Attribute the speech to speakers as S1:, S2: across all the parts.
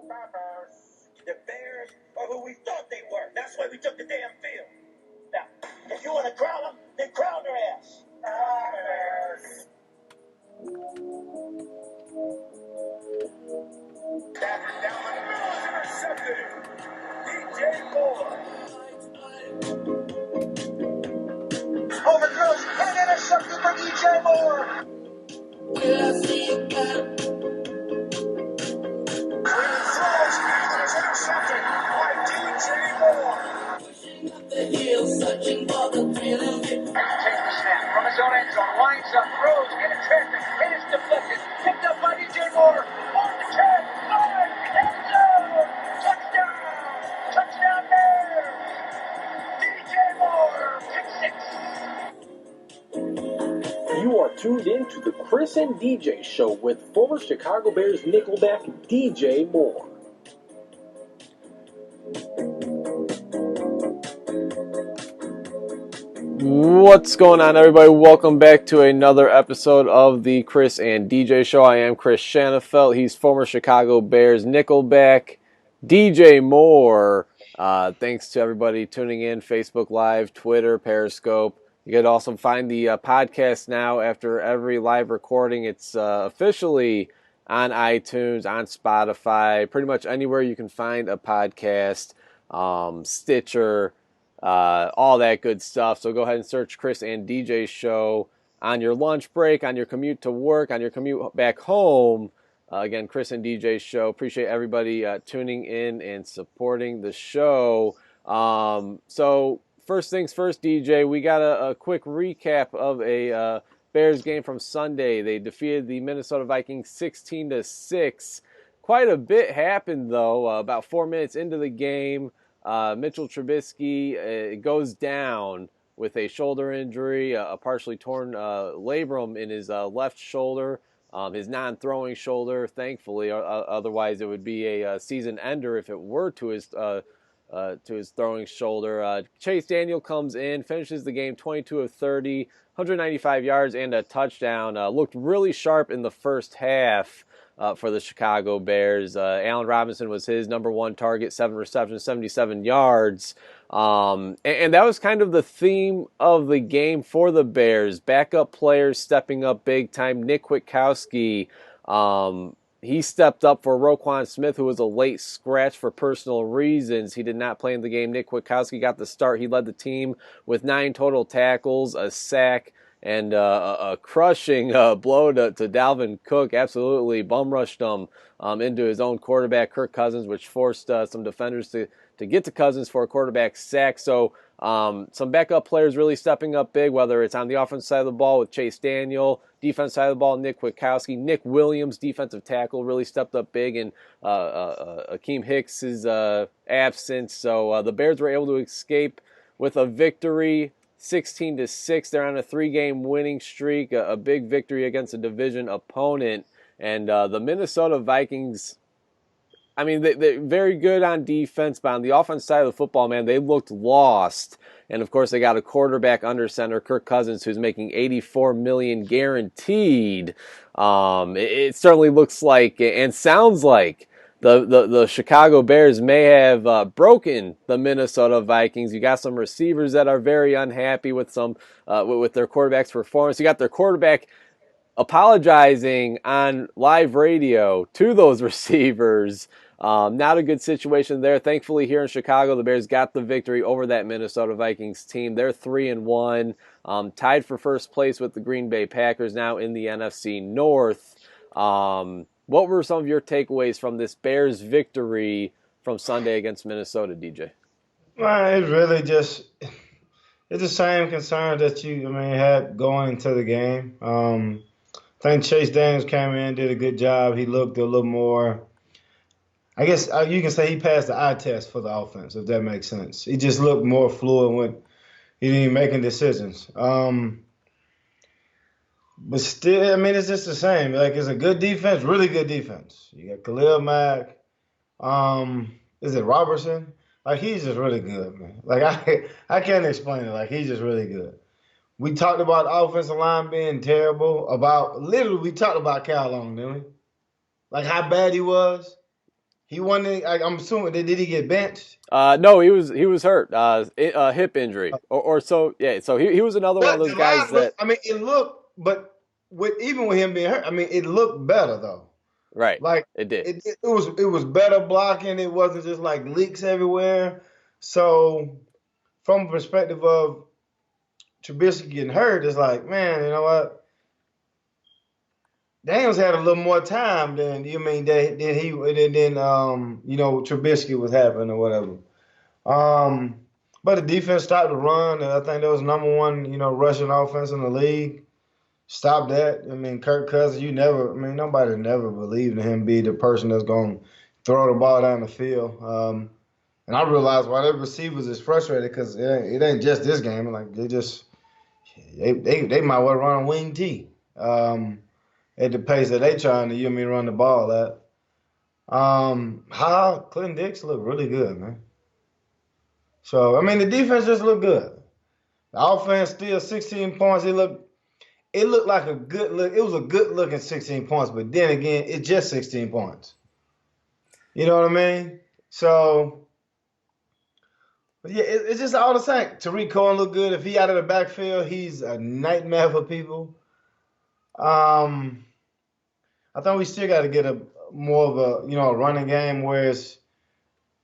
S1: The Bears are who we thought they were. That's why we took the damn field. Now, if you want to crown them, then crown their ass. Bears. Stafford down the middle, intercepted. D.J. Moore. Overthrows and intercepted for D.J. Moore. Will I see you back? Throws and is intercepted by D.J. Moore. Pushing up the hill, searching for the thrill of it. Takes the snap from his own end zone, lines up, throws, into traffic, and it's deflected. Picked up by D.J. Moore. On the 10, 5, end zone. Touchdown! Touchdown Bears! D.J. Moore, pick six.
S2: You are tuned in to the Chris and DJ Show with former Chicago Bears nickelback DJ Moore.
S3: What's going on, everybody? Welcome back to another episode of the Chris and DJ Show. I am Chris Shanafelt. He's former Chicago Bears nickelback DJ Moore. Thanks to everybody tuning in, Facebook Live, Twitter, Periscope. You can also find the podcast now after every live recording. It's officially on iTunes, on Spotify, pretty much anywhere you can find a podcast, Stitcher, all that good stuff. So go ahead and search Chris and DJ Show on your lunch break, on your commute to work, on your commute back home. Again, Chris and DJ Show. Appreciate everybody tuning in and supporting the show. So first things first, DJ, we got a quick recap of a Bears game from Sunday. They defeated the Minnesota Vikings 16-6. Quite a bit happened, though. About 4 minutes into the game, Mitchell Trubisky goes down with a shoulder injury, a partially torn labrum in his left shoulder, his non-throwing shoulder, thankfully. Otherwise, it would be a season ender if it were to his throwing shoulder. Chase Daniel comes in, finishes the game 22 of 30, 195 yards and a touchdown. Looked really sharp in the first half for the Chicago Bears. Allen Robinson was his number one target, 7 receptions, 77 yards. And that was kind of the theme of the game for the Bears. Backup players stepping up big time. Nick Kwiatkowski, he stepped up for Roquan Smith, who was a late scratch for personal reasons. He did not play in the game. Nick Kwiatkowski got the start. He led the team with 9 total tackles, a sack, and a crushing blow to Dalvin Cook. Absolutely bum rushed him into his own quarterback, Kirk Cousins, which forced some defenders to get to Cousins for a quarterback sack. So some backup players really stepping up big, whether it's on the offensive side of the ball with Chase Daniel, defensive side of the ball, Nick Kwiatkowski, Nick Williams, defensive tackle, really stepped up big in Akeem Hicks' absence. So the Bears were able to escape with a victory, 16-6. They're on a 3-game winning streak, a big victory against a division opponent. And the Minnesota Vikings, I mean, they're very good on defense, but on the offense side of the football, man, they looked lost. And, of course, they got a quarterback under center, Kirk Cousins, who's making $84 million guaranteed. It certainly looks like and sounds like the Chicago Bears may have broken the Minnesota Vikings. You got some receivers that are very unhappy with their quarterback's performance. You got their quarterback apologizing on live radio to those receivers. Not a good situation there. Thankfully, here in Chicago, the Bears got the victory over that Minnesota Vikings team. They're 3-1, tied for first place with the Green Bay Packers now in the NFC North. What were some of your takeaways from this Bears victory from Sunday against Minnesota, DJ?
S4: Well, it's really just it's the same concern that you had going into the game. I think Chase Daniels came in, did a good job. He looked a little more, I guess you can say he passed the eye test for the offense, if that makes sense. He just looked more fluid when he didn't making decisions. But still, it's just the same. Like, it's a good defense, really good defense. You got Khalil Mack. Is it Robertson? Like, he's just really good, man. Like, I can't explain it. Like, he's just really good. We talked about offensive line being terrible. We talked about Cal Long, didn't we? Like, how bad he was. He won. I'm assuming did he get benched?
S3: No, he was hurt. A hip injury, or so. Yeah, so he was another one of
S4: But
S3: those
S4: the
S3: guys
S4: line
S3: that.
S4: looked. I mean, it looked. But even with him being hurt, I mean, it looked better though.
S3: Right,
S4: Like
S3: it did.
S4: it was better blocking. It wasn't just like leaks everywhere. So from a perspective of Trubisky getting hurt, it's like, man, you know what? Daniels had a little more time than Trubisky was having or whatever. Um, but the defense stopped the run, and I think that was number one, rushing offense in the league. Stop that. I mean, Kirk Cousins, nobody never believed in him be the person that's going to throw the ball down the field. And I realized why their receivers is frustrated because it ain't just this game. Like they might well run a wing T at the pace that they trying to run the ball at. How Clinton Dix looked really good, man. So I mean, the defense just looked good. The offense still 16 points. It looked like a good look. It was a good looking 16 points, but then again, it's just 16 points. You know what I mean? So, but yeah, it's just all the same. Tariq Cohen looked good. If he out of the backfield, he's a nightmare for people. I think we still got to get a more of a running game where it's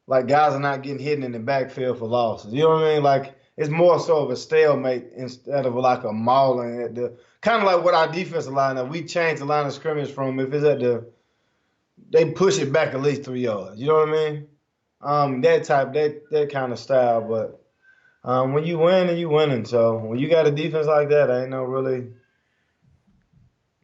S4: like guys are not getting hit in the backfield for losses. You know what I mean? Like it's more so of a stalemate instead of like a mauling at the kind of like what our defensive line. Now we changed the line of scrimmage from if it's they push it back at least 3 yards. You know what I mean? That kind of style. But when you win, and you winning. So when you got a defense like that, ain't no really.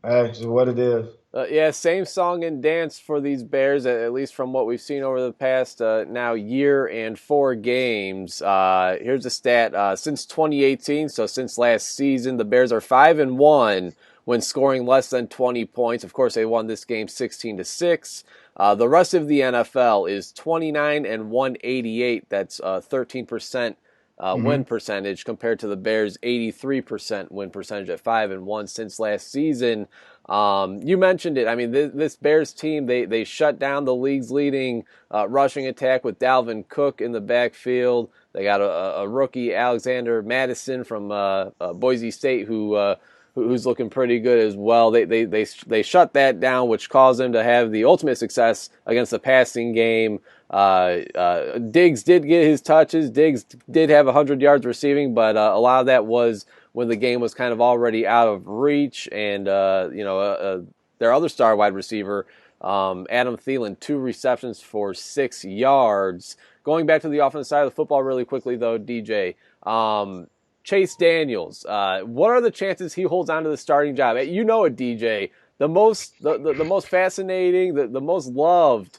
S4: That's just what it is.
S3: Yeah, same song and dance for these Bears, at least from what we've seen over the past now year and 4 games. Here's a stat. Since 2018, so since last season, the Bears are 5-1 when scoring less than 20 points. Of course, they won this game 16-6. The rest of the NFL is 29 and 188. That's 13% win percentage compared to the Bears' 83% win percentage at 5-1 since last season. You mentioned it. I mean, this Bears team, they shut down the league's leading rushing attack with Dalvin Cook in the backfield. They got a rookie, Alexander Madison from Boise State, who's looking pretty good as well. They shut that down, which caused them to have the ultimate success against the passing game. Diggs did get his touches. Diggs did have 100 yards receiving, but a lot of that was when the game was kind of already out of reach. And their other star wide receiver, Adam Thielen, 2 receptions for 6 yards. Going back to the offensive side of the football really quickly, though, DJ. Chase Daniels, what are the chances he holds on to the starting job? You know it, DJ. The most fascinating, the most loved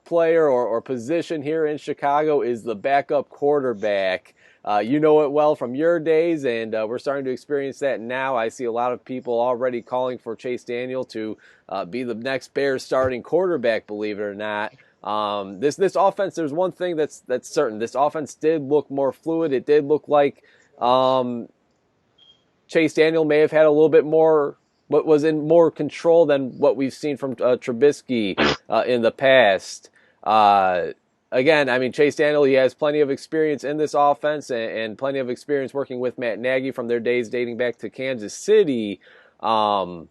S3: player or position here in Chicago is the backup quarterback. You know it well from your days, and we're starting to experience that now. I see a lot of people already calling for Chase Daniel to be the next Bears starting quarterback, believe it or not. This offense, there's one thing that's certain. This offense did look more fluid. It did look like Chase Daniel may have had a little bit more, but was in more control than what we've seen from Trubisky in the past. Again, I mean, Chase Daniel, he has plenty of experience in this offense and plenty of experience working with Matt Nagy from their days dating back to Kansas City. Do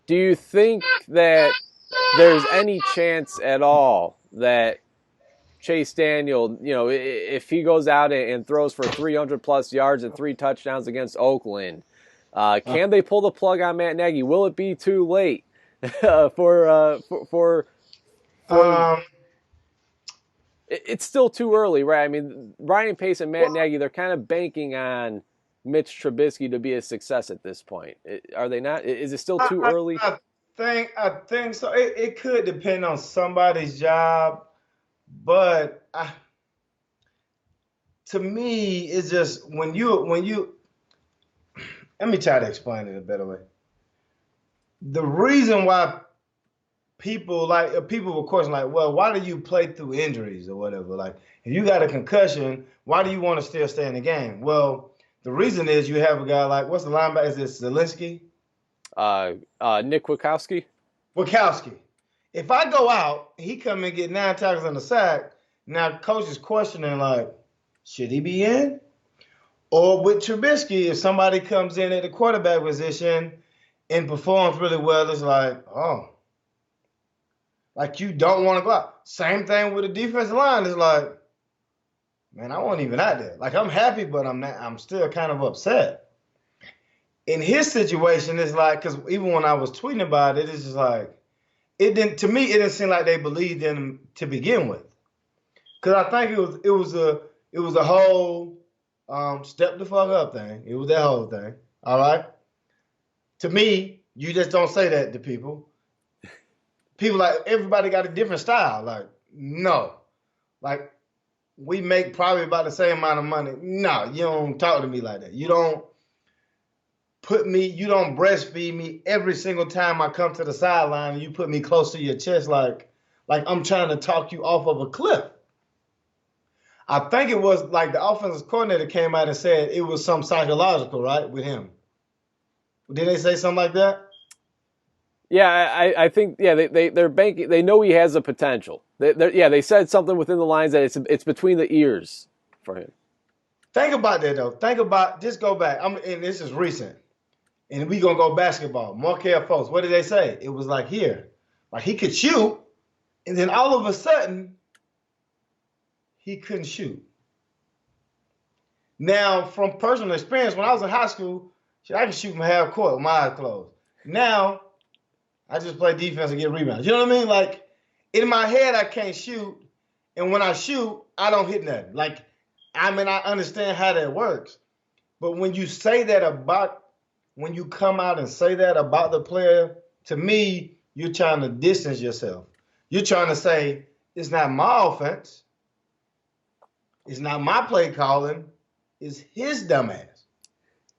S3: you think that there's any chance at all that Chase Daniel, if he goes out and throws for 300-plus yards and 3 touchdowns against Oakland, can they pull the plug on Matt Nagy? Will it be too late for It's still too early, right? I mean, Ryan Pace and Matt Nagy, they're kind of banking on Mitch Trubisky to be a success at this point. Are they not? Is it still too early?
S4: I think so. It could depend on somebody's job, but to me, it's just when you. Let me try to explain it a better way. The reason why people will question like, well, why do you play through injuries or whatever? Like, if you got a concussion, why do you want to still stay in the game? Well, the reason is you have a guy like, what's the linebacker? Is it Zelensky?
S3: Nick Witkowski.
S4: Witkowski. If I go out, he come and get 9 tackles and a sack. Now coach is questioning like, should he be in? Or with Trubisky, if somebody comes in at the quarterback position and performs really well, it's like, oh, like you don't want to go out. Same thing with the defensive line. It's like, man, I wasn't even out there. Like I'm happy, but I'm not. I'm still kind of upset. In his situation, it's like, because even when I was tweeting about it, it's just like, it didn't. To me, it didn't seem like they believed in him to begin with. Because I think it was a whole step the fuck up thing. It was that whole thing. All right. To me, you just don't say that to people. People like everybody got a different style. Like no, like we make probably about the same amount of money. No, you don't talk to me like that. You don't breastfeed me every single time I come to the sideline and you put me close to your chest like I'm trying to talk you off of a cliff. I think it was like the offensive coordinator came out and said it was some psychological, right, with him. Did they say something like that?
S3: Yeah, I think they're banking. They know he has a potential. They said something within the lines that it's between the ears for him.
S4: Think about that though. Just go back. And this is recent. And we gonna go basketball. Markelle Fultz. What did they say? It was like here, like he could shoot, and then all of a sudden, he couldn't shoot. Now, from personal experience, when I was in high school, I could shoot from half court with my eyes closed. Now, I just play defense and get rebounds. You know what I mean? Like in my head, I can't shoot, and when I shoot, I don't hit nothing. Like I understand how that works, but when you say that when you come out and say that about the player, to me, you're trying to distance yourself. You're trying to say, it's not my offense. It's not my play calling. It's his dumbass.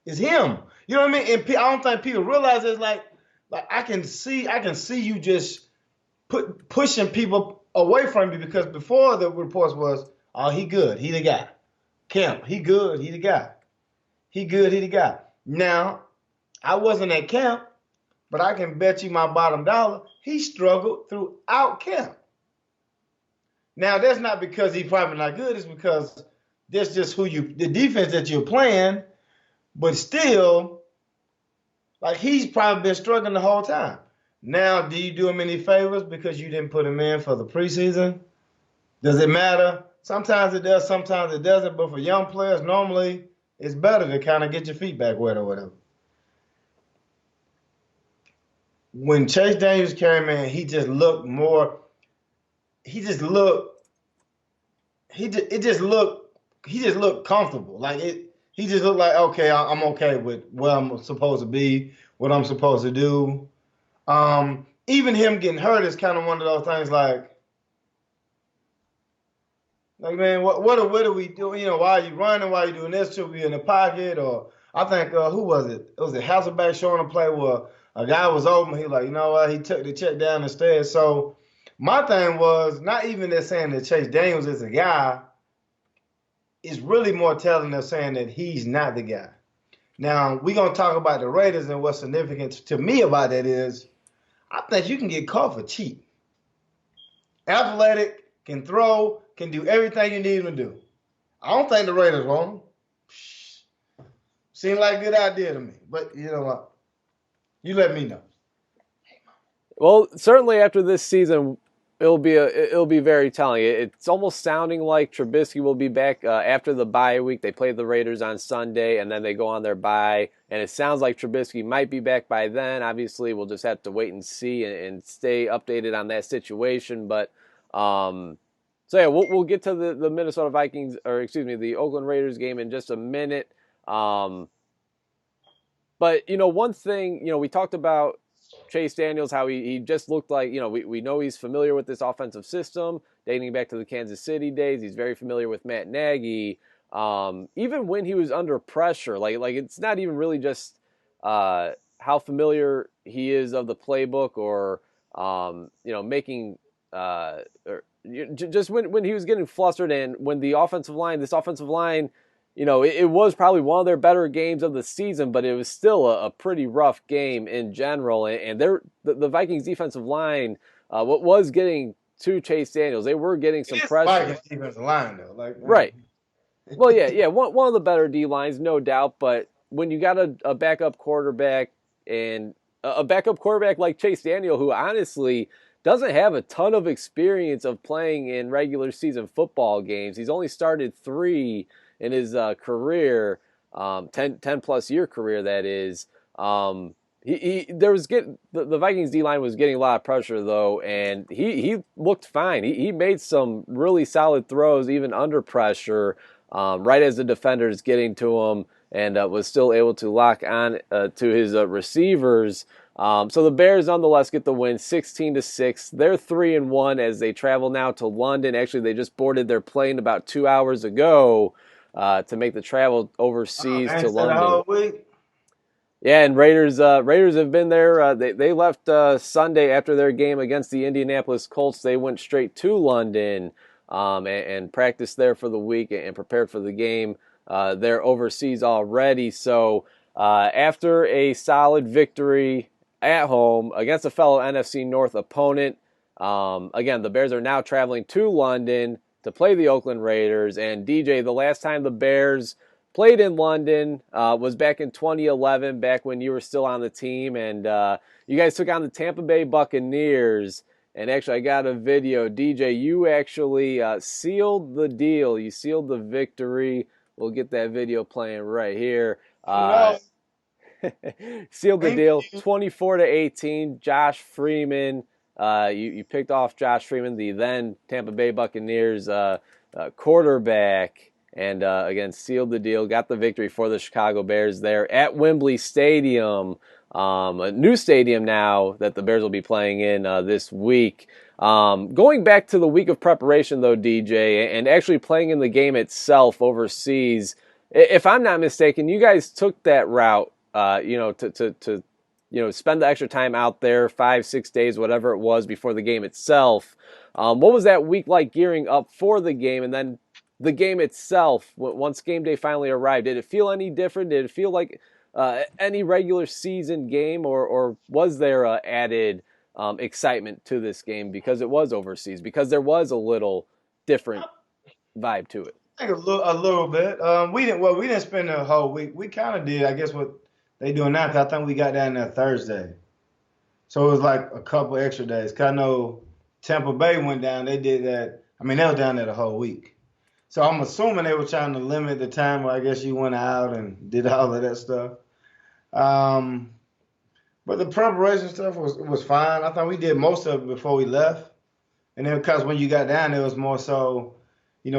S4: It's him. You know what I mean? And I don't think people realize it's like I can see you just pushing people away from you because before the reports was, oh, he good. He the guy. Kemp, he good. He the guy. He good. He the guy. Now, I wasn't at camp, but I can bet you my bottom dollar he struggled throughout camp. Now, that's not because he's probably not good. It's because that's just the defense that you're playing, but still, like he's probably been struggling the whole time. Now, do you do him any favors because you didn't put him in for the preseason? Does it matter? Sometimes it does, sometimes it doesn't, but for young players, normally it's better to kind of get your feet back wet or whatever. When Chase Daniels came in, he just looked comfortable. Like he just looked like, okay, I'm okay with where I'm supposed to be, what I'm supposed to do. Even him getting hurt is kind of one of those things like man, what are we doing? You know, why are you running? Why are you doing this? Should we be in the pocket? Or I think who was it? It was the Hasselback showing a play where a guy was open. He like, you know what? He took the check down instead. So my thing was not even that saying that Chase Daniels is a guy. It's really more telling than saying that he's not the guy. Now, we're going to talk about the Raiders, and what's significant to me about that is I think you can get caught for cheap. Athletic, can throw, can do everything you need him to do. I don't think the Raiders want him. Seemed like a good idea to me. But you know what? You let me know.
S3: Well, certainly after this season, it'll be very telling. It's almost sounding like Trubisky will be back after the bye week. They play the Raiders on Sunday, and then they go on their bye. And it sounds like Trubisky might be back by then. Obviously, we'll just have to wait and see and stay updated on that situation. But so yeah, we'll get to the Minnesota Vikings, or excuse me, the Oakland Raiders game in just a minute. But one thing, we talked about Chase Daniels, how he just looked like, we know he's familiar with this offensive system, dating back to the Kansas City days. He's very familiar with Matt Nagy. Even when he was under pressure, like it's not even really just how familiar he is of the playbook or, making or just when he was getting flustered and when this offensive line, it was probably one of their better games of the season, but it was still a pretty rough game in general. And the Vikings defensive line what was getting to Chase Daniels. They were getting some pressure.
S4: Vikings defensive line though, like
S3: Right. Well, yeah, one of the better D lines, no doubt. But when you got a backup quarterback and a backup quarterback like Chase Daniel, who honestly doesn't have a ton of experience of playing in regular season football games. He's only started 3 in his career, 10 plus year career, that is. The Vikings D line was getting a lot of pressure though, and he looked fine. He made some really solid throws even under pressure, right as the defender's getting to him, and was still able to lock on to his receivers. So the Bears nonetheless get the win, 16-6. They're 3-1 as they travel now to London. Actually, they just boarded their plane about 2 hours ago to make the travel overseas to London. Yeah, and Raiders have been there. They left Sunday after their game against the Indianapolis Colts. They went straight to London and practiced there for the week and prepared for the game. They're overseas already. So after a solid victory at home against a fellow NFC North opponent, again, the Bears are now traveling to London to play the Oakland Raiders. And DJ, the last time the Bears played in London was back in 2011, back when you were still on the team, and you guys took on the Tampa Bay Buccaneers. And actually, I got a video. DJ, you actually sealed the deal. You sealed the victory. We'll get that video playing right here. Sealed the deal, 24-18. Josh Freeman. You picked off Josh Freeman, the then Tampa Bay Buccaneers quarterback. And again, sealed the deal, got the victory for the Chicago Bears there at Wembley Stadium, a new stadium now that the Bears will be playing in this week. Going back to the week of preparation, though, DJ, and actually playing in the game itself overseas, if I'm not mistaken, you guys took that route, to spend the extra time out there, 5-6 days, whatever it was, before the game itself. What was that week like gearing up for the game, and then the game itself, once game day finally arrived? Did it feel any different? Did it feel like any regular season game, or was there added excitement to this game because it was overseas, because there was a little different vibe to it?
S4: I think a little bit. We didn't spend the whole week. We kind of did, I guess, what they doing now, because I think we got down there Thursday. So it was like a couple extra days. Because I know Tampa Bay went down. They did that. I mean, they were down there the whole week. So I'm assuming they were trying to limit the time where I guess you went out and did all of that stuff. But the preparation stuff was fine. I thought we did most of it before we left. And then because when you got down there, it was more so,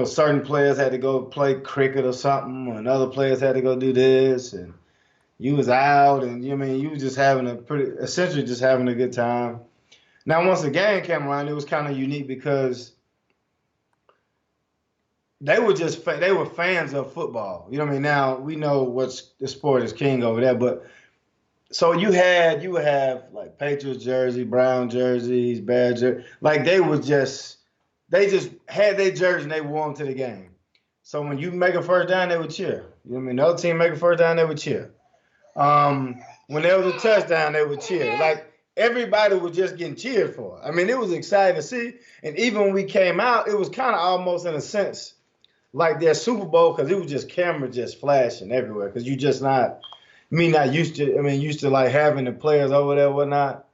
S4: certain players had to go play cricket or something, and other players had to go do this, and you was out, and you was just essentially just having a good time. Now, once the game came around, it was kind of unique because they were fans of football. You know what I mean? Now we know the sport is king over there, but so you would have like Patriots jersey, Brown jerseys, Bear jersey. Like they just had their jersey and they wore them to the game. So when you make a first down, they would cheer. You know what I mean? The other team make a first down, they would cheer. When there was a touchdown, they would cheer. Like everybody was just getting cheered for. I mean, it was exciting to see. And even when we came out, it was kind of almost in a sense like their Super Bowl, because it was just camera just flashing everywhere, because you just not used to like having the players over there, whatnot.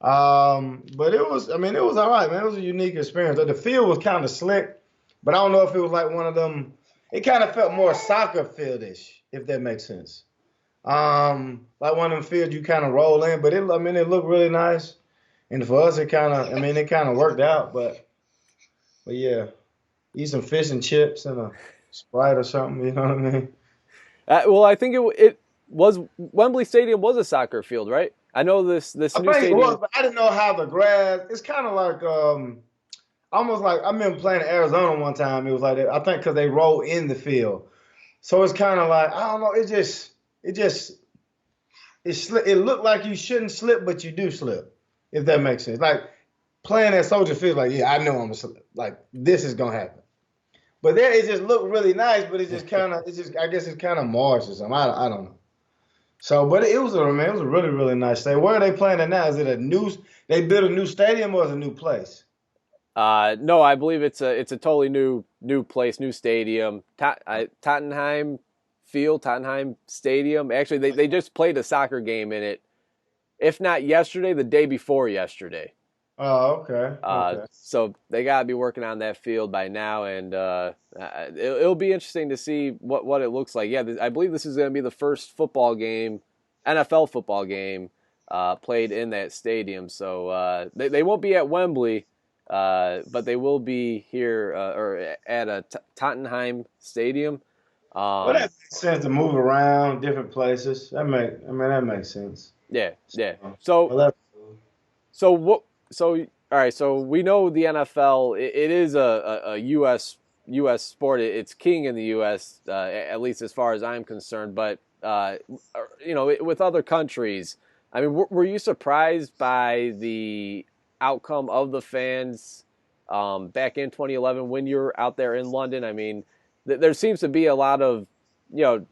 S4: But it was all right, man. It was a unique experience. The field was kind of slick, but I don't know if it was like one of them. It kind of felt more soccer fieldish, if that makes sense. Like one of them fields you kind of roll in, but it looked really nice. And for us, it kind of worked out. But yeah. Eat some fish and chips and a Sprite or something, you know what I mean?
S3: Well, I think it was Wembley Stadium was a soccer field, right? I know this new stadium. It was,
S4: but I didn't know how the grass. It's kind of like almost like I remember playing in Arizona one time. It was like that. I think because they roll in the field, so it's kind of like I don't know. It looked like you shouldn't slip, but you do slip, if that makes sense. Like playing at Soldier Field, like I know I'm gonna slip. Like this is gonna happen. But there, it just looked really nice, but I guess it's kind of marsh or something. I don't know. So, but it was a man, it was a really really nice stadium. Where are they playing it now? Is it a new? They built a new stadium or is it a new place?
S3: No, I believe it's a totally new place, new stadium. Tottenham Field, Tottenham Stadium. Actually, they just played a soccer game in it. If not yesterday, the day before yesterday.
S4: Oh, okay, okay.
S3: So they gotta be working on that field by now, and it'll be interesting to see what it looks like. Yeah, I believe this is gonna be the first football game, NFL football game, played in that stadium. So they won't be at Wembley, but they will be here or at a Tottenham Stadium.
S4: Well, that makes sense to move around different places. I mean, that makes sense.
S3: Yeah, yeah.
S4: Well, that's cool.
S3: So what? So all right. So we know the NFL. It is a U.S. sport. It's king in the U.S. At least as far as I'm concerned. But with other countries, I mean, were you surprised by the outcome of the fans back in 2011 when you were out there in London? I mean, there seems to be a lot of, you know,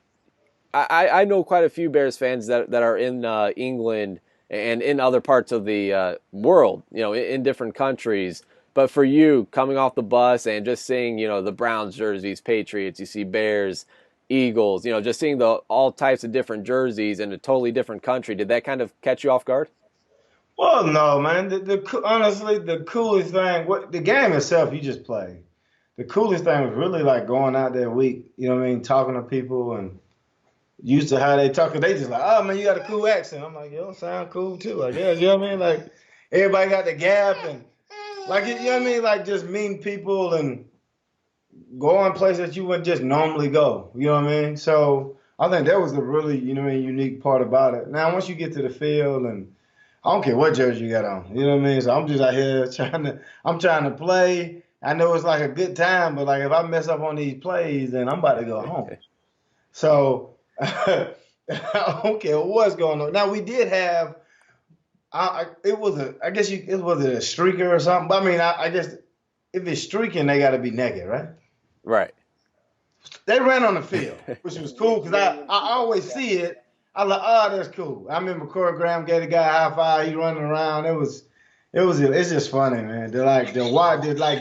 S3: I know quite a few Bears fans that are in England and in other parts of the world, in different countries. But for you, coming off the bus and just seeing, the Browns jerseys, Patriots, you see Bears, Eagles, just seeing all types of different jerseys in a totally different country, did that kind of catch you off guard?
S4: Well, no, man. Honestly, the coolest thing, the game itself, you just play. The coolest thing was really like going out there week, you know what I mean, talking to people and used to how they talk. 'Cause they just like, oh man, you got a cool accent. I'm like, yo, sound cool too. Like, yeah, you know what I mean? Like, everybody got the gap and like, you know what I mean? Like, just meeting people and going places that you wouldn't just normally go. You know what I mean? So I think that was the really, you know what I mean, unique part about it. Now, once you get to the field and I don't care what jersey you got on, you know what I mean? So I'm just out here I'm trying to play. I know it's like a good time, but like if I mess up on these plays, then I'm about to go home. So I don't care what's going on. Now we did have, it was I guess it was a streaker or something. But I mean, I guess if it's streaking, they got to be naked, right?
S3: Right.
S4: They ran on the field, which was cool because I always see it. I like, oh, that's cool. I remember Corey Graham gave the guy a high five. He running around. It's just funny, man. They're like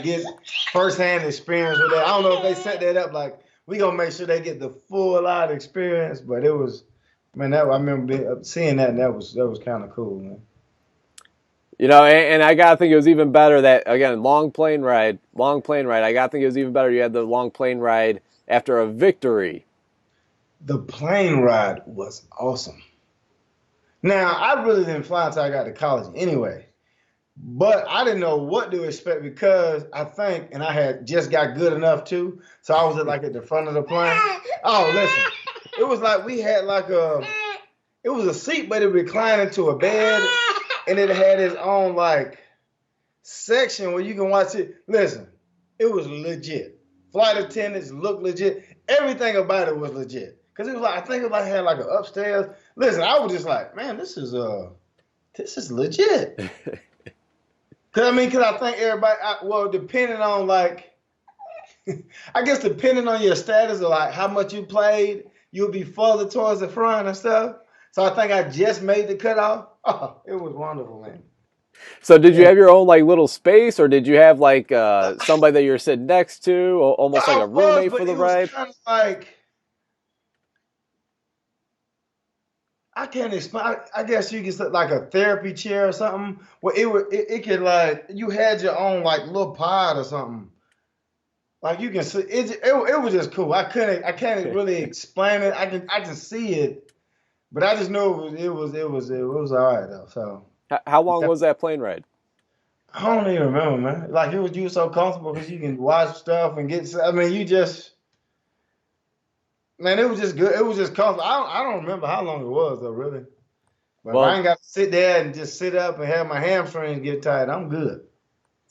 S4: get firsthand experience with that. I don't know if they set that up like we gonna make sure they get the full out experience, but it was, man. I remember seeing that, and that was kind of cool, man.
S3: And I gotta think it was even better that again, long plane ride. I gotta think it was even better. You had the long plane ride after a victory.
S4: The plane ride was awesome. Now I really didn't fly until I got to college anyway. But I didn't know what to expect because I think, and I had just got good enough too. So I was at the front of the plane. Oh, listen, it was like we had it was a seat, but it reclined into a bed, and it had its own like section where you can watch it. Listen, it was legit. Flight attendants looked legit. Everything about it was legit. Cause it was like I think it was like had like an upstairs. Listen, I was just like, man, this is legit. Cause I think everybody, depending on like, I guess depending on your status or like how much you played, you'll be further towards the front and stuff. So I think I just made the cutoff. Oh, it was wonderful, man.
S3: So did you have your own like little space, or did you have like somebody that you're sitting next to, or almost like a roommate for the ride?
S4: Kind of like, I can't explain. I guess you could say like a therapy chair or something. Where it could like you had your own like little pod or something. Like you can see it was just cool. I can't really explain it. I can see it, but I just know it was all right though. So
S3: How long was that plane ride?
S4: I don't even remember, man. Like you were so comfortable because you can watch stuff and get. I mean, you just. Man, it was just good. It was just comfortable. I don't remember how long it was though, really. But
S3: Well,
S4: if I ain't got to sit there and just sit up and have my hamstrings get tight, I'm good.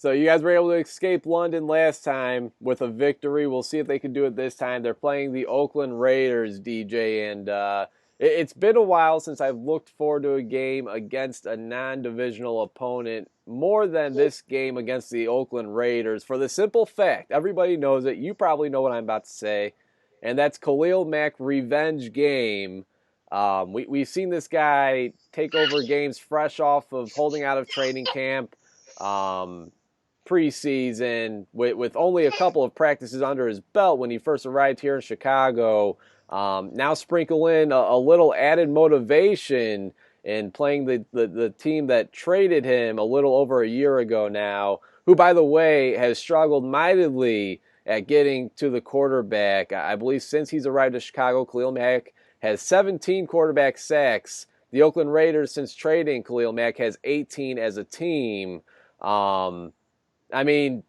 S3: so you guys were able to escape London last time with a victory. We'll see if they can do it this time. They're playing the Oakland Raiders, DJ, and it's been a while since I've looked forward to a game against a non-divisional opponent more than this game against the Oakland Raiders for the simple fact, everybody knows it. You probably know what I'm about to say. And that's Khalil Mack revenge game We've seen this guy take over games fresh off of holding out of training camp, preseason, with only a couple of practices under his belt when he first arrived here in Chicago. Now sprinkle in a little added motivation in playing the team that traded him a little over a year ago now, who, by the way, has struggled mightily at getting to the quarterback. I believe since he's arrived to Chicago, Khalil Mack has 17 quarterback sacks. The Oakland Raiders, since trading Khalil Mack, has 18 as a team. I mean,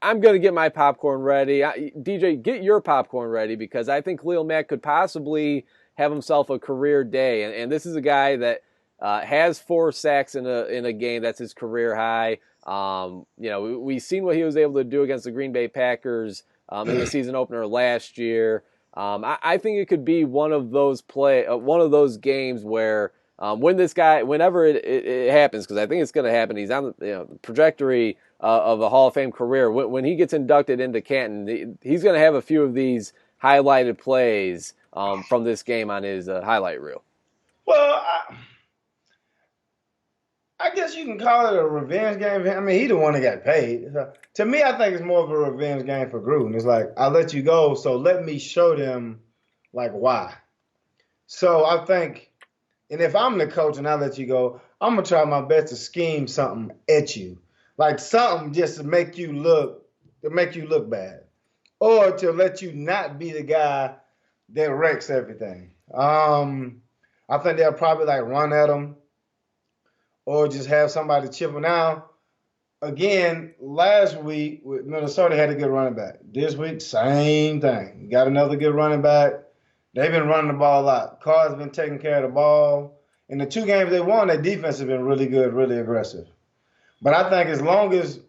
S3: I'm going to get my popcorn ready. DJ, get your popcorn ready, because I think Khalil Mack could possibly have himself a career day. And this is a guy that has 4 sacks in a game. That's his career high. We've seen what he was able to do against the Green Bay Packers in the season opener last year. I think it could be one of those games where when this guy, whenever it happens, because I think it's going to happen, he's on the trajectory of a Hall of Fame career. When he gets inducted into Canton, he's going to have a few of these highlighted plays from this game on his highlight reel.
S4: Well, I guess you can call it a revenge game. I mean, he the one that got paid. To me, I think it's more of a revenge game for Gruden. It's like, I let you go, so let me show them, like, why. So I think, and if I'm the coach and I let you go, I'm going to try my best to scheme something at you. Like something just to make you look bad. Or to let you not be the guy that wrecks everything. I think they'll probably like run at him or just have somebody chip him out. Again, last week, Minnesota had a good running back. This week, same thing. Got another good running back. They've been running the ball a lot. Carr's been taking care of the ball. In the 2 games they won, their defense has been really good, really aggressive. But I think as long as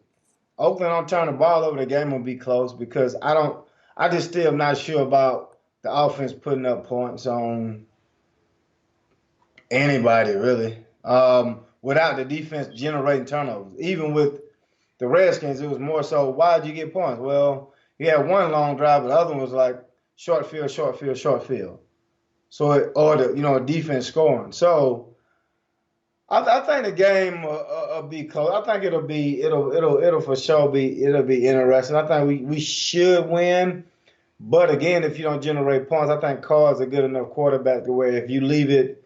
S4: Oakland don't turn the ball over, the game will be close, because I just still am not sure about the offense putting up points on anybody, really, without the defense generating turnovers. Even with the Redskins, it was more so, why did you get points? Well, you had one long drive, but the other one was like short field, short field, short field. So, a defense scoring. So, I think the game will be close. I think it'll for sure be interesting. I think we should win, but again, if you don't generate points, I think Carr's a good enough quarterback to where if you leave it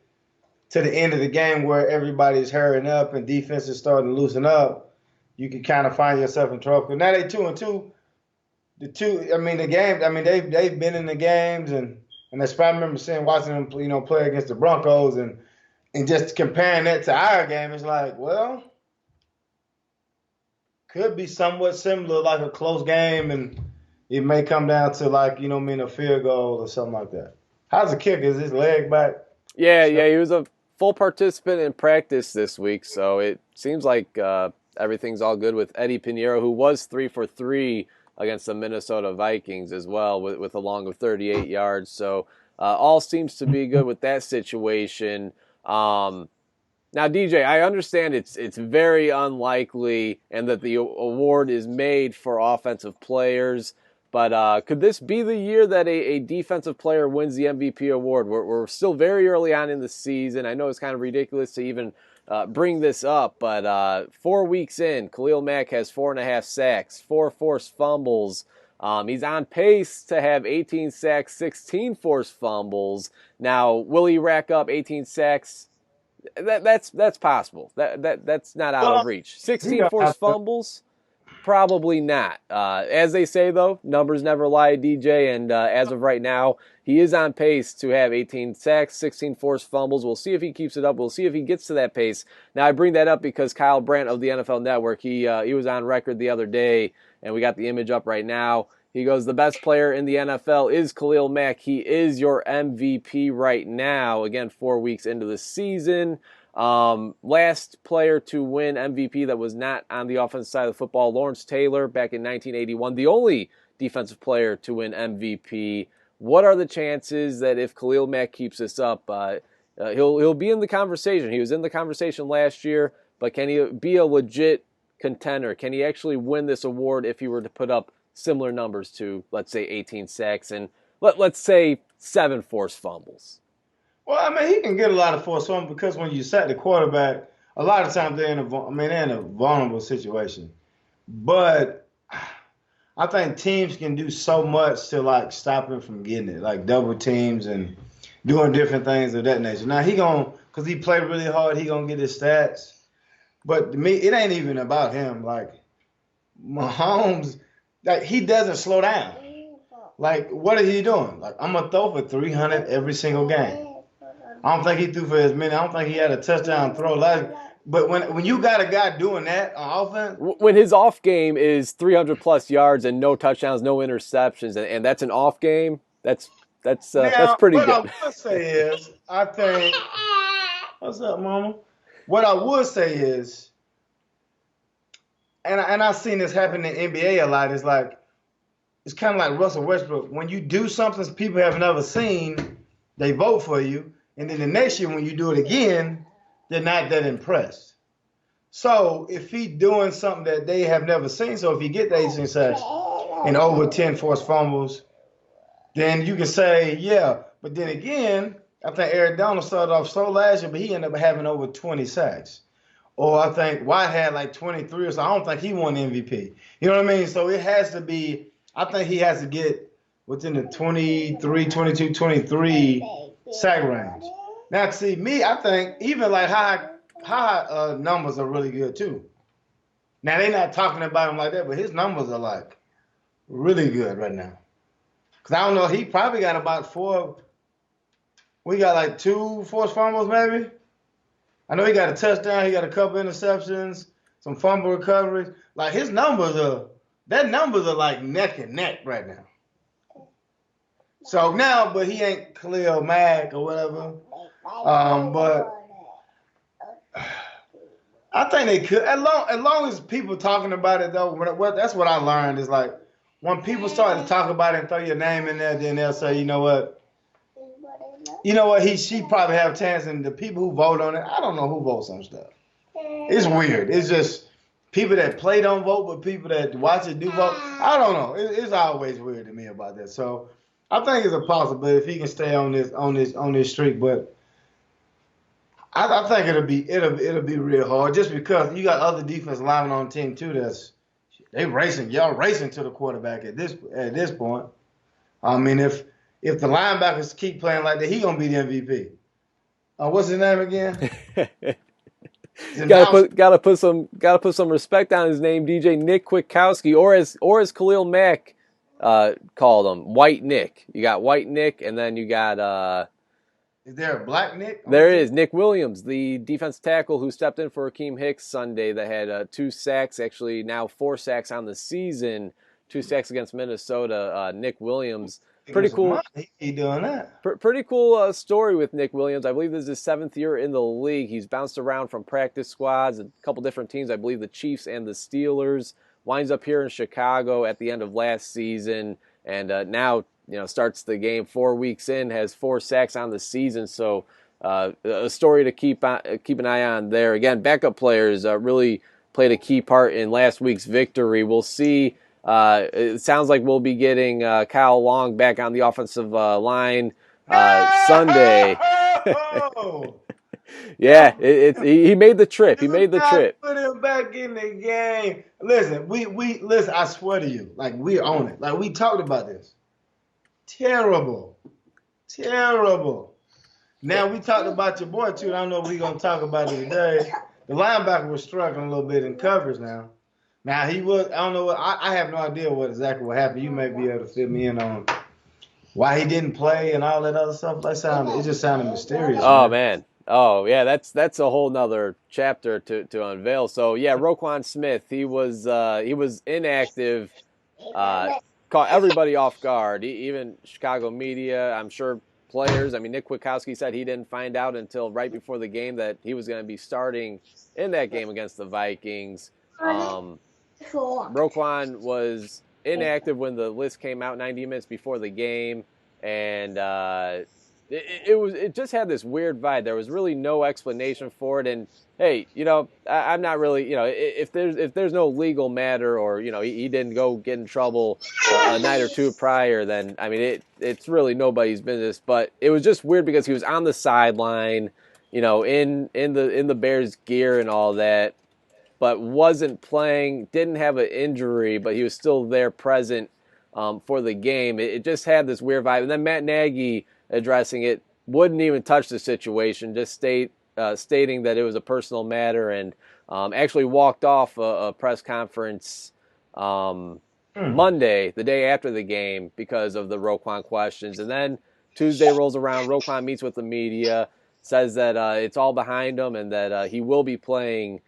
S4: to the end of the game where everybody's hurrying up and defense is starting to loosen up, you can kind of find yourself in trouble. Now they 2-2. They've been in the games, and I remember watching them, play against the Broncos, and just comparing that to our game, it's like, well, could be somewhat similar, like a close game, and it may come down to a field goal or something like that. How's the kicker? Is his leg back?
S3: Yeah, he was a full participant in practice this week, so it seems like everything's all good with Eddie Pinheiro, who was 3 for 3 against the Minnesota Vikings as well, with a long of 38 yards. So all seems to be good with that situation. Now, DJ, I understand it's very unlikely and that the award is made for offensive players, but could this be the year that a defensive player wins the MVP award? We're still very early on in the season. I know it's kind of ridiculous to even bring this up, but 4 weeks in, Khalil Mack has 4.5 sacks, 4 forced fumbles. He's on pace to have 18 sacks, 16 forced fumbles. Now, will he rack up 18 sacks? That's possible. That's not out of reach. 16 forced fumbles? Probably not. As they say, though, numbers never lie, DJ, and as of right now, he is on pace to have 18 sacks, 16 forced fumbles. We'll see if he keeps it up. We'll see if he gets to that pace. Now, I bring that up because Kyle Brandt of the NFL Network, he was on record the other day, and we got the image up right now. He goes, the best player in the NFL is Khalil Mack. He is your MVP right now. Again, 4 weeks into the season. Last player to win MVP that was not on the offensive side of the football, Lawrence Taylor, back in 1981. The only defensive player to win MVP. What are the chances that if Khalil Mack keeps this up, he'll be in the conversation? He was in the conversation last year, but can he be a legit contender? Can he actually win this award if he were to put up similar numbers to, let's say, 18 sacks and let's say 7 forced fumbles.
S4: Well, I mean, he can get a lot of force on because when you sack the quarterback, a lot of times they're in a vulnerable situation. But I think teams can do so much to like stop him from getting it, like double teams and doing different things of that nature. Now cause he played really hard, he gonna get his stats. But to me, it ain't even about him. Like Mahomes, like he doesn't slow down. Like what is he doing? Like I'm gonna throw for 300 every single game. I don't think he threw for as many. I don't think he had a touchdown throw. But when you got a guy doing that on offense,
S3: when his off game is 300+ yards and no touchdowns, no interceptions, and that's an off game, that's pretty
S4: what
S3: good.
S4: I would say is, I think, what's up, Mama? What I would say is, and I've seen this happen in the NBA a lot. Is like it's kind of like Russell Westbrook. When you do something people have never seen, they vote for you. And then the next year when you do it again, they're not that impressed. So if he's doing something that they have never seen, so if he get the 18 sacks and over 10 forced fumbles, then you can say, yeah. But then again, I think Eric Donald started off slow last year, but he ended up having over 20 sacks. Or I think White had like 23 or so. I don't think he won the MVP. You know what I mean? So it has to be, I think he has to get within the 23, 22, 23 sack range. Now, see, me, I think even like high numbers are really good too. Now, they're not talking about him like that, but his numbers are like really good right now. Because I don't know, he probably got about 4. We got like 2 forced fumbles maybe. I know he got a touchdown. He got a couple interceptions, some fumble recoveries. Like his numbers are like neck and neck right now. So now, but he ain't Khalil Mack or whatever. But I think they could, as long as people talking about it though. That's what I learned is like when people start to talk about it and throw your name in there, then they'll say, you know what, she probably have a chance. And the people who vote on it, I don't know who votes on stuff. It's weird. It's just people that play don't vote, but people that watch it do vote. I don't know. It's always weird to me about that. So I think it's a possibility if he can stay on this streak. But I think it'll be real hard just because you got other defense linemen on the team too. Y'all racing to the quarterback at this point. I mean, if the linebackers keep playing like that, he gonna be the MVP. What's his name again?
S3: Gotta put some respect on his name, DJ Nick Kwiatkowski, or as Khalil Mack called him, White Nick. You got White Nick, and then you got
S4: is there a black Nick?
S3: There is Nick Williams, the defensive tackle who stepped in for Akeem Hicks Sunday that had 2 sacks, actually now 4 sacks on the season, 2 sacks against Minnesota. Nick Williams, pretty cool.
S4: He doing that.
S3: Pretty cool story with Nick Williams. I believe this is his 7th year in the league. He's bounced around from practice squads, a couple different teams. I believe the Chiefs and the Steelers. Winds up here in Chicago at the end of last season, and now starts the game 4 weeks in, has 4 sacks on the season. So a story to keep an eye on there. Again, backup players really played a key part in last week's victory. We'll see. It sounds like we'll be getting Kyle Long back on the offensive line Sunday. Yeah, he made the trip. He made the trip.
S4: Put him back in the game. Listen, we listen. I swear to you, like we own it. Like we talked about this. Terrible. Now we talked about your boy too. I don't know if we're gonna talk about it today. The linebacker was struggling a little bit in coverage now. Now he was. I don't know. I have no idea what happened. You may be able to fill me in on why he didn't play and all that other stuff. It just sounded mysterious.
S3: Oh man. Oh yeah, that's a whole nother chapter to unveil. So yeah, Roquan Smith, he was inactive, caught everybody off guard, even Chicago media. I'm sure players. I mean, Nick Kwiatkowski said he didn't find out until right before the game that he was going to be starting in that game against the Vikings. Roquan was inactive when the list came out 90 minutes before the game, and It just had this weird vibe. There was really no explanation for it. And hey, I'm not really, if there's no legal matter, or he didn't go get in trouble a night or two prior, then I mean it's really nobody's business. But it was just weird because he was on the sideline, in the Bears gear and all that, but wasn't playing, didn't have an injury, but he was still there present for the game. It just had this weird vibe. And then Matt Nagy addressing it wouldn't even touch the situation, just stating that it was a personal matter, and actually walked off a press conference Monday, the day after the game, because of the Roquan questions. And then Tuesday rolls around, Roquan meets with the media, says that it's all behind him and that he will be playing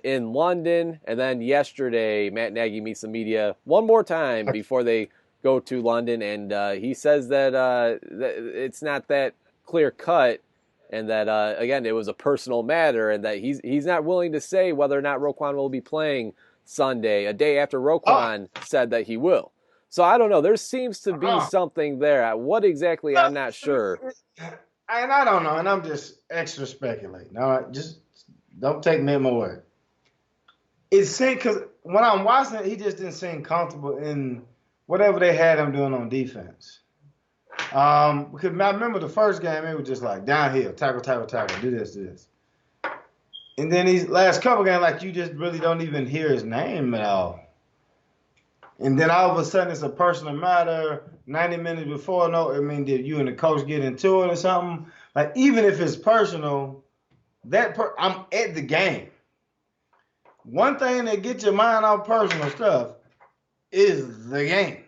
S3: in London. And then yesterday, Matt Nagy meets the media one more time before they go to London, and he says that it's not that clear cut, and that again, it was a personal matter, and that he's not willing to say whether or not Roquan will be playing Sunday, a day after Roquan said that he will. So I don't know. There seems to be something there. What exactly, I'm not sure.
S4: And I don't know, and I'm just extra speculating. All right, just don't take me at my word. It seemed, because when I'm watching it, he just didn't seem comfortable in whatever they had him doing on defense. Because I remember the first game, it was just like downhill, tackle, do this. And then these last couple games, like, you just really don't even hear his name at all. And then all of a sudden, it's a personal matter. 90 minutes before, did you and the coach get into it or something? Like, even if it's personal, I'm at the game. One thing that gets your mind off personal stuff is the game.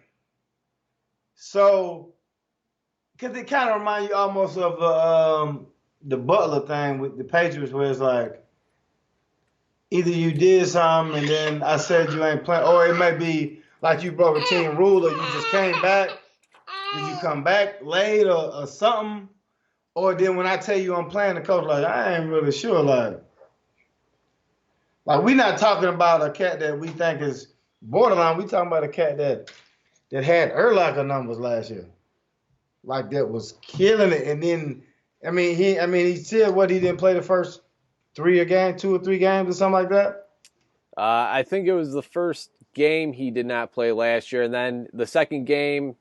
S4: So, because it kind of reminds you almost of the Butler thing with the Patriots, where it's like, either you did something and then I said you ain't playing, or it may be like you broke a team rule, or you just came back. Did you come back late or something? Or then when I tell you I'm playing, the coach like, I ain't really sure. Like we're not talking about a cat that we think is borderline. We talking about a cat that had Urlacher numbers last year. Like, that was killing it. And then, he said he didn't play the first 2 or 3 games or something like that?
S3: I think it was the first game he did not play last year. And then the second game,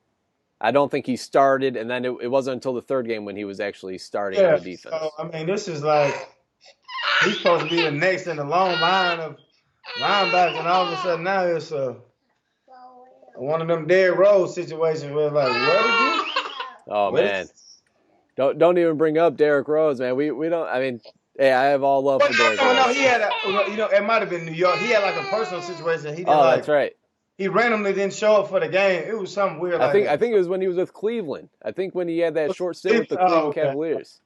S3: I don't think he started. And then it wasn't until the third game when he was actually starting on the defense.
S4: So, this is like, he's supposed to be the next in the long line of linebackers. And all of a sudden now it's one of them Derrick Rose situations where like, what did you?
S3: Oh, man. Don't even bring up Derrick Rose, man. We don't, hey, I have all love for Derrick Rose.
S4: No, he had it might have been New York. He had like a personal situation. He didn't
S3: that's right.
S4: He randomly didn't show up for the game. It was something weird.
S3: I think it was when he was with Cleveland. I think when he had that short stint with the Cleveland Cavaliers.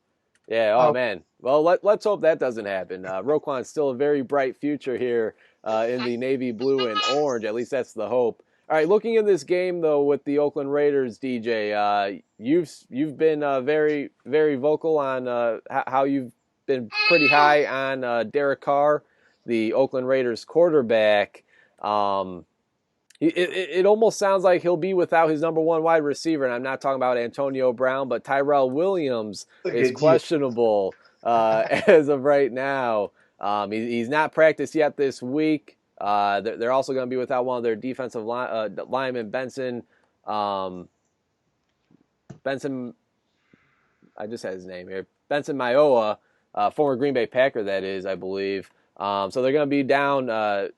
S3: Yeah. Oh, man. Well, let's hope that doesn't happen. Roquan's still a very bright future here in the navy blue and orange. At least that's the hope. All right, looking at this game though with the Oakland Raiders, DJ, you've been very, very vocal on how you've been pretty high on Derek Carr, the Oakland Raiders quarterback. It almost sounds like he'll be without his number one wide receiver, and I'm not talking about Antonio Brown, but Tyrell Williams is questionable as of right now. He's not practiced yet this week. They're also going to be without one of their defensive linemen, Benson. I just had his name here. Benson Mayowa, former Green Bay Packer, that is, I believe. So they're going to be down.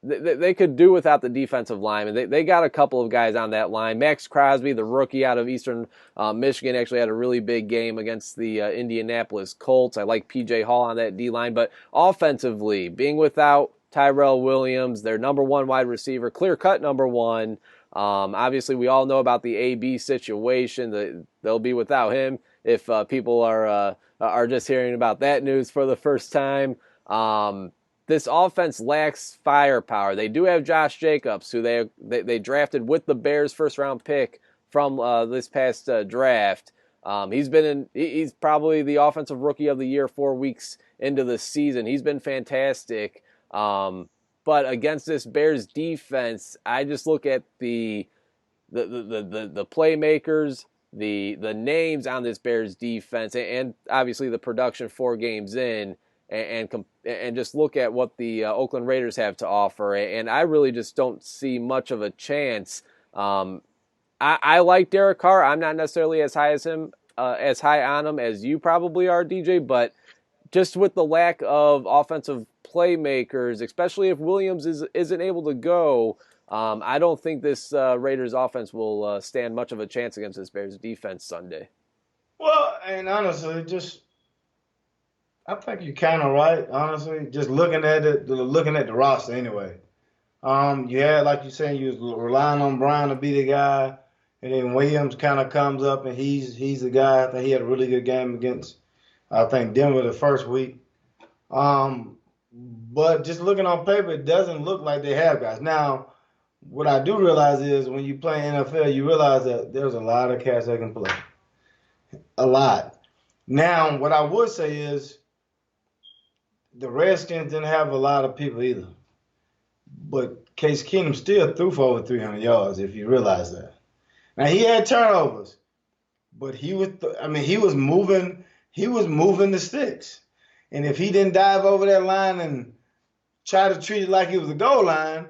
S3: They could do without the defensive linemen. They got a couple of guys on that line. Max Crosby, the rookie out of Eastern Michigan, actually had a really big game against the Indianapolis Colts. I like P.J. Hall on that D-line. But offensively, being without Tyrell Williams, their number one wide receiver, clear-cut number one. Obviously, we all know about the AB situation. They'll be without him if people are just hearing about that news for the first time. This offense lacks firepower. They do have Josh Jacobs, who they drafted with the Bears' first-round pick from this past draft. He's probably the offensive rookie of the year 4 weeks into the season. He's been fantastic. But against this Bears defense, I just look at the playmakers, the names on this Bears defense, and obviously the production 4 games in, and just look at what the Oakland Raiders have to offer, and I really just don't see much of a chance. I like Derek Carr. I'm not necessarily as high on him as you probably are, DJ, but just with the lack of offensive playmakers, especially if Williams isn't able to go, I don't think this Raiders offense will stand much of a chance against this Bears defense Sunday.
S4: Well, and honestly, I think you're kind of right. Honestly, just looking at the roster anyway. You had, like you said, you was relying on Brown to be the guy, and then Williams kind of comes up and he's the guy. I think he had a really good game against, I think, Denver the first week. But just looking on paper, it doesn't look like they have guys. Now, what I do realize is when you play NFL, you realize that there's a lot of cats that can play. A lot. Now, what I would say is the Redskins didn't have a lot of people either. But Case Keenum still threw for over 300 yards, if you realize that. Now, he had turnovers, but he was moving the sticks. And if he didn't dive over that line and try to treat it like it was a goal line,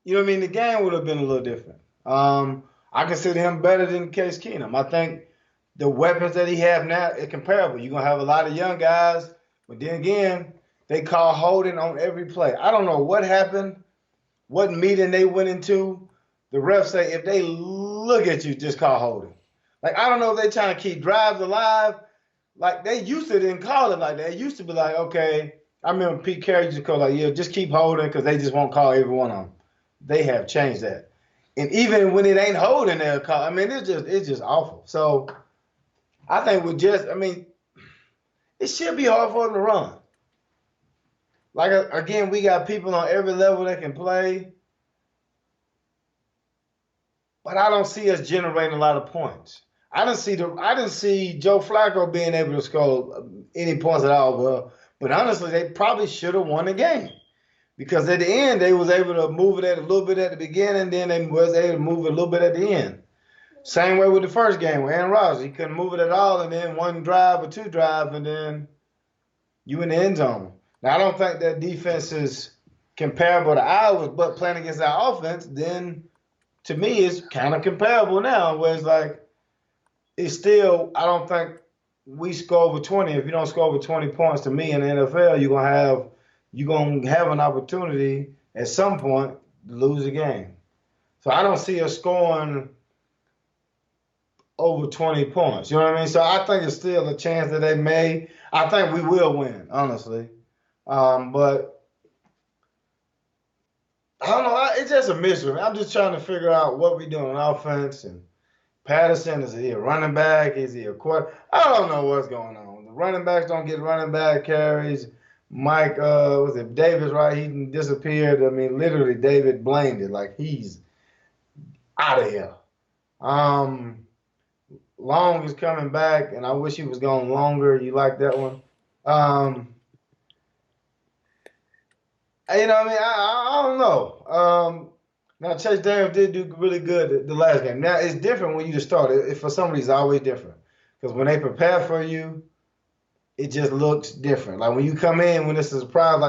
S4: you know what I mean, the game would have been a little different. I consider him better than Case Keenum. I think the weapons that he have now are comparable. You're going to have a lot of young guys, but then again, they call holding on every play. I don't know what happened, what meeting they went into. The refs say if they look at you, just call holding. Like, I don't know if they're trying to keep drives alive. Like, they used to didn't call it like that. It used to be like, okay, I remember Pete Carey used to call like, yeah, just keep holding because they just won't call every one of them. They have changed that. And even when it ain't holding, they'll call. I mean, it's just awful. So I think it should be hard for them to run. Like, again, we got people on every level that can play. But I don't see us generating a lot of points. I didn't see Joe Flacco being able to score any points at all. But honestly, they probably should have won the game. Because at the end, they was able to move it a little bit at the beginning, then they was able to move it a little bit at the end. Same way with the first game with Aaron Rodgers. He couldn't move it at all, and then one drive or two drives, and then you in the end zone. Now, I don't think that defense is comparable to ours, but playing against our offense, then to me, it's kind of comparable now, where it's like, it's still, I don't think we score over 20. If you don't score over 20 points, to me in the NFL, you're gonna have an opportunity at some point to lose a game. So I don't see us scoring over 20 points. You know what I mean? So I think it's still a chance that they may. I think we will win, honestly. But I don't know. It's just a mystery. I'm just trying to figure out what we do on offense. And Patterson, is he a running back? Is he a quarterback? I don't know what's going on. The running backs don't get running back carries. Mike, was it Davis, right? He disappeared. I mean, literally, David blamed it. Like, he's out of here. Long is coming back, and I wish he was going longer. You like that one? You know what I mean? I don't know. Now, Chase Daniels did do really good the last game. Now, it's different when you just start. It for some reason, it's always different. Because when they prepare for you, it just looks different. Like when you come in, when it's a surprise,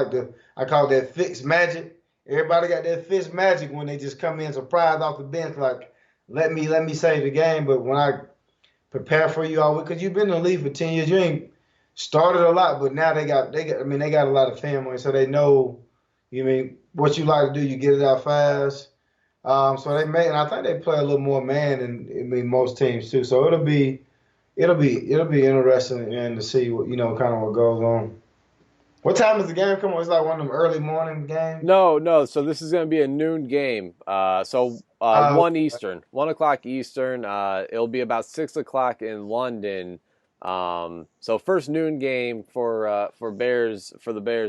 S4: I call it that fixed magic. Everybody got that fixed magic when they just come in surprised off the bench, like, let me save the game. But when I prepare for you all week, because you've been in the league for 10 years, you ain't started a lot, but now they got a lot of family, so they know, you mean, what you like to do, you get it out fast. So they may, and I think they play a little more man than most teams too. So it'll be interesting and to see what kind of what goes on. What time is the game come on? It's like one of them early morning games.
S3: No. So this is going to be a noon game. 1 Eastern, 1 o'clock Eastern. It'll be about 6 o'clock in London. So first noon game for the Bears.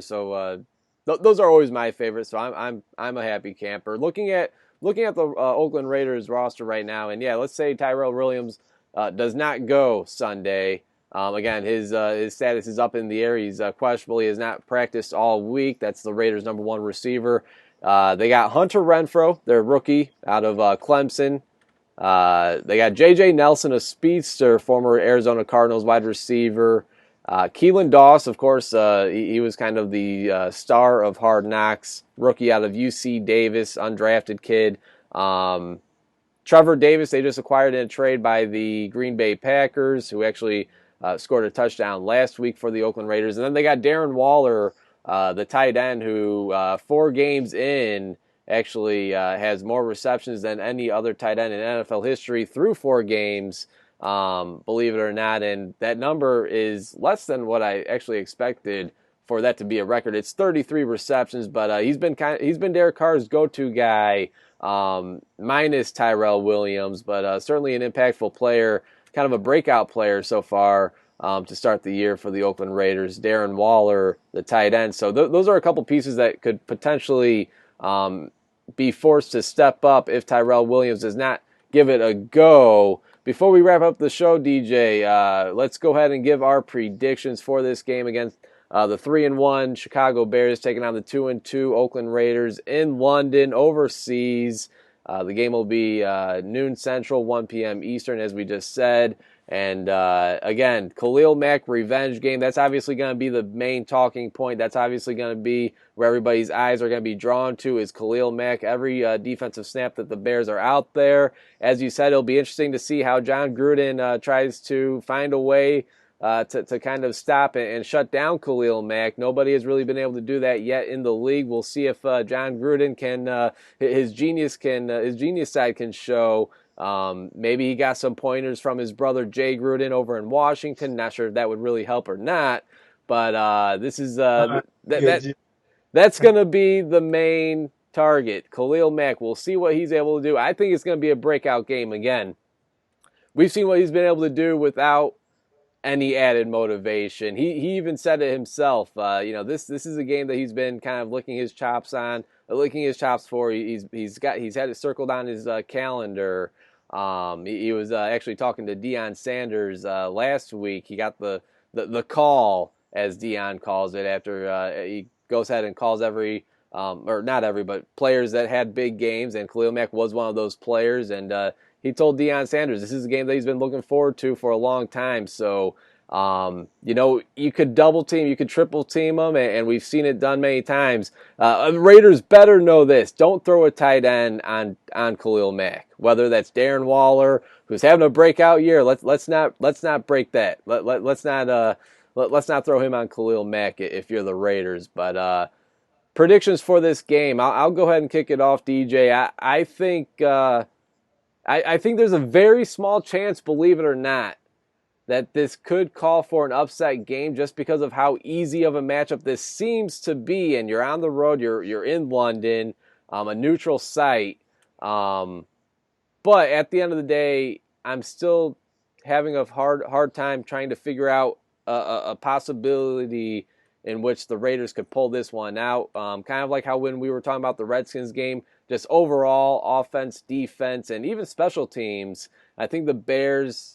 S3: So those are always my favorites. So I'm a happy camper. Looking at the Oakland Raiders roster right now, and yeah, let's say Tyrell Williams does not go Sunday. Again, his status is up in the air. He's questionable. He has not practiced all week. That's the Raiders' number one receiver. They got Hunter Renfrow, their rookie out of Clemson. They got J.J. Nelson, a speedster, former Arizona Cardinals wide receiver. Keelan Doss, of course, he was kind of the star of Hard Knocks, rookie out of UC Davis, undrafted kid. Trevor Davis, they just acquired in a trade by the Green Bay Packers, who actually scored a touchdown last week for the Oakland Raiders. And then they got Darren Waller, the tight end, who 4 games in actually has more receptions than any other tight end in NFL history through 4 games, believe it or not. And that number is less than what I actually expected for that to be a record. It's 33 receptions, but he's been Derek Carr's go-to guy, minus Tyrell Williams, but certainly an impactful player, kind of a breakout player so far to start the year for the Oakland Raiders. Darren Waller, the tight end. So those are a couple pieces that could potentially be forced to step up if Tyrell Williams does not give it a go. Before we wrap up the show, DJ, let's go ahead and give our predictions for this game against the 3-1 Chicago Bears taking on the 2-2 Oakland Raiders in London, overseas. The game will be noon Central, 1 p.m. Eastern, as we just said. And again, Khalil Mack revenge game. That's obviously going to be the main talking point. That's obviously going to be where everybody's eyes are going to be drawn to, is Khalil Mack. Every defensive snap that the Bears are out there. As you said, it'll be interesting to see how John Gruden tries to find a way to kind of stop and shut down Khalil Mack. Nobody has really been able to do that yet in the league. We'll see if John Gruden can his genius side can show. Maybe he got some pointers from his brother Jay Gruden over in Washington. Not sure if that would really help or not, but this is that's going to be the main target. Khalil Mack. We'll see what he's able to do. I think it's going to be a breakout game again. We've seen what he's been able to do without any added motivation. He even said it himself. This is a game that he's been kind of licking his chops for. He's had it circled on his calendar. He was actually talking to Deion Sanders last week. He got the call, as Deion calls it, after he goes ahead and calls every or not every, but players that had big games, and Khalil Mack was one of those players. And he told Deion Sanders this is a game that he's been looking forward to for a long time. So, you could double team, you could triple team them, and we've seen it done many times. Raiders better know this. Don't throw a tight end on Khalil Mack, whether that's Darren Waller, who's having a breakout year. Let's not break that. Let's not throw him on Khalil Mack if you're the Raiders. But predictions for this game, I'll go ahead and kick it off, DJ. I think I think there's a very small chance, believe it or not, that this could call for an upset game just because of how easy of a matchup this seems to be. And you're on the road, you're in London, a neutral site. But at the end of the day, I'm still having a hard time trying to figure out a possibility in which the Raiders could pull this one out. Kind of like how when we were talking about the Redskins game, just overall offense, defense, and even special teams, I think the Bears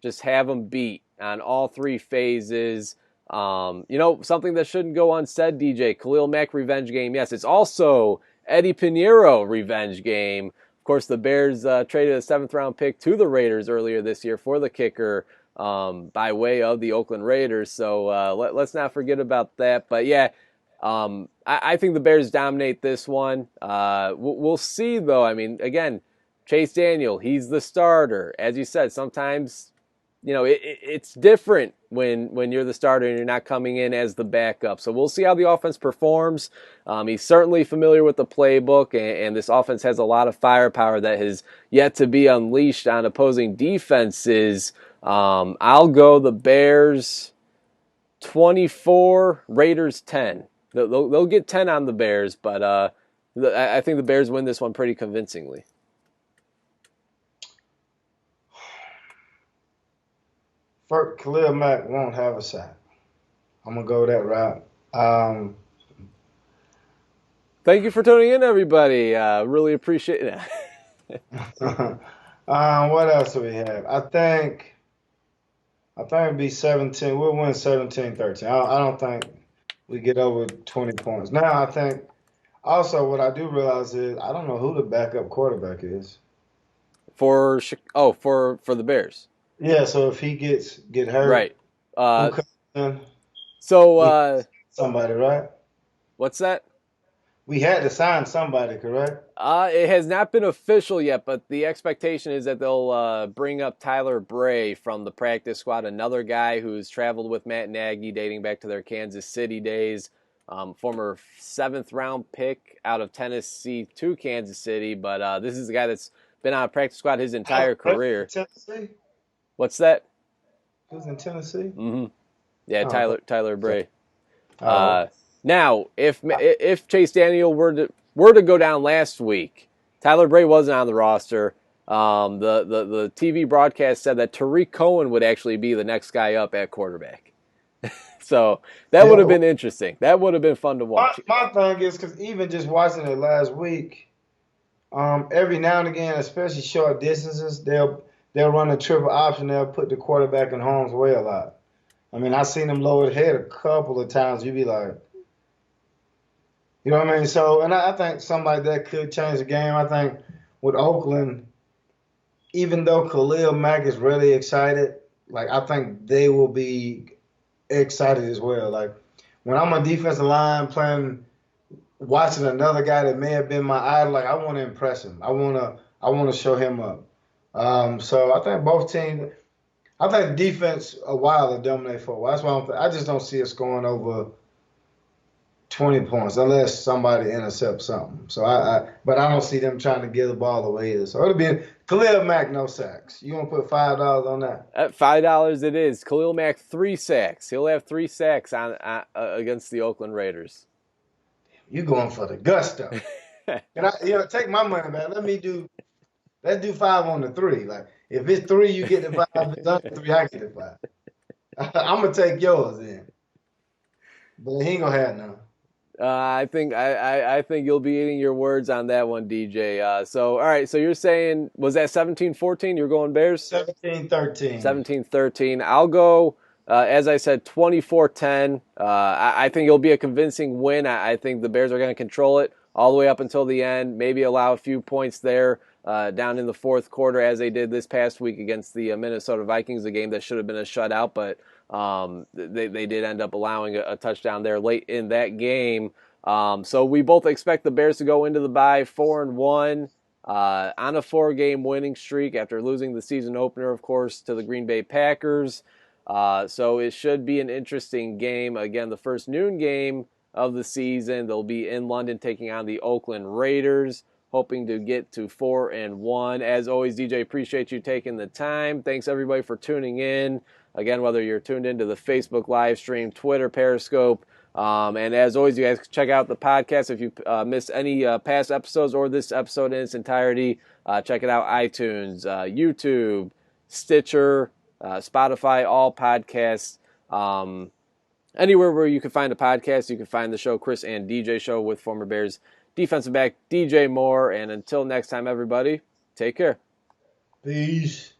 S3: just have them beat on all 3 phases. Something that shouldn't go unsaid, DJ, Khalil Mack revenge game. Yes, it's also Eddie Pinheiro revenge game. Of course, the Bears traded a 7th-round pick to the Raiders earlier this year for the kicker by way of the Oakland Raiders. So let's not forget about that. But yeah, I think the Bears dominate this one. We'll see, though. I mean, again, Chase Daniel, he's the starter. As you said, sometimes it's different when you're the starter and you're not coming in as the backup. So we'll see how the offense performs. He's certainly familiar with the playbook, and this offense has a lot of firepower that has yet to be unleashed on opposing defenses. I'll go the Bears 24, Raiders 10. They'll get 10 on the Bears, but I think the Bears win this one pretty convincingly.
S4: First, Khalil Mack won't have a sack. I'm going to go that route.
S3: Thank you for tuning in, everybody. Really appreciate it.
S4: What else do we have? I think it'd be 17. We'll win 17-13. I don't think we get over 20 points. Now, I think also what I do realize is I don't know who the backup quarterback is.
S3: For the Bears.
S4: Yeah, so if he get hurt,
S3: Right.
S4: who comes in?
S3: So
S4: Somebody, right?
S3: what's that?
S4: We had to sign somebody, correct?
S3: It has not been official yet, but the expectation is that they'll bring up Tyler Bray from the practice squad, another guy who's traveled with Matt Nagy dating back to their Kansas City days, former 7th-round pick out of Tennessee to Kansas City, but this is the guy that's been on a practice squad his entire career.
S4: Tennessee?
S3: What's that?
S4: He was in Tennessee?
S3: Mm-hmm. Yeah,
S4: Oh,
S3: Tyler Bray.
S4: oh.
S3: Now, if Chase Daniel were to go down last week, Tyler Bray wasn't on the roster. The TV broadcast said that Tariq Cohen would actually be the next guy up at quarterback. So that would have been interesting. That would have been fun to watch.
S4: My thing is because even just watching it last week, every now and again, especially short distances, they'll run a triple option. They'll put the quarterback in harm's way a lot. I mean, I've seen them lower the head a couple of times. You'd be like, you know what I mean? So, and I think something like that could change the game. I think with Oakland, even though Khalil Mack is really excited, like I think they will be excited as well. Like when I'm on defensive line watching another guy that may have been my idol, like I want to impress him. I want to show him up. So I think both teams. I think the defense a while to dominate for a while. That's why I just don't see us going over 20 points unless somebody intercepts something. So but I don't see them trying to give the ball away. So it'll be Khalil Mack, no sacks. You want to put $5 on that?
S3: At $5 it is. Khalil Mack 3 sacks. He'll have 3 sacks on against the Oakland Raiders.
S4: You going for the gusto? And take my money back. Let's do 5 on the 3. Like if it's 3, you get the 5. If it's under 3, I get the 5. I'm gonna take yours then, but he ain't gonna have none.
S3: I think you'll be eating your words on that one, DJ. So all right. So you're saying was that 17-14? You're going Bears?
S4: 17-13.
S3: 17-13. I'll go. As I said, 24-10. I think it'll be a convincing win. I think the Bears are going to control it all the way up until the end. Maybe allow a few points there down in the fourth quarter, as they did this past week against the Minnesota Vikings, a game that should have been a shutout, but they did end up allowing a touchdown there late in that game. So we both expect the Bears to go into the bye 4-1 on a 4-game winning streak after losing the season opener, of course, to the Green Bay Packers. So it should be an interesting game. Again, the first noon game of the season. They'll be in London taking on the Oakland Raiders, hoping to get to 4-1. As always, DJ, appreciate you taking the time. Thanks, everybody, for tuning in. Again, whether you're tuned into the Facebook live stream, Twitter, Periscope, and as always, you guys can check out the podcast. If you missed any past episodes or this episode in its entirety, check it out, iTunes, YouTube, Stitcher, Spotify, all podcasts. Anywhere where you can find a podcast, you can find the show Chris and DJ Show with former Bears defensive back DJ Moore. And until next time, everybody, take care.
S4: Peace.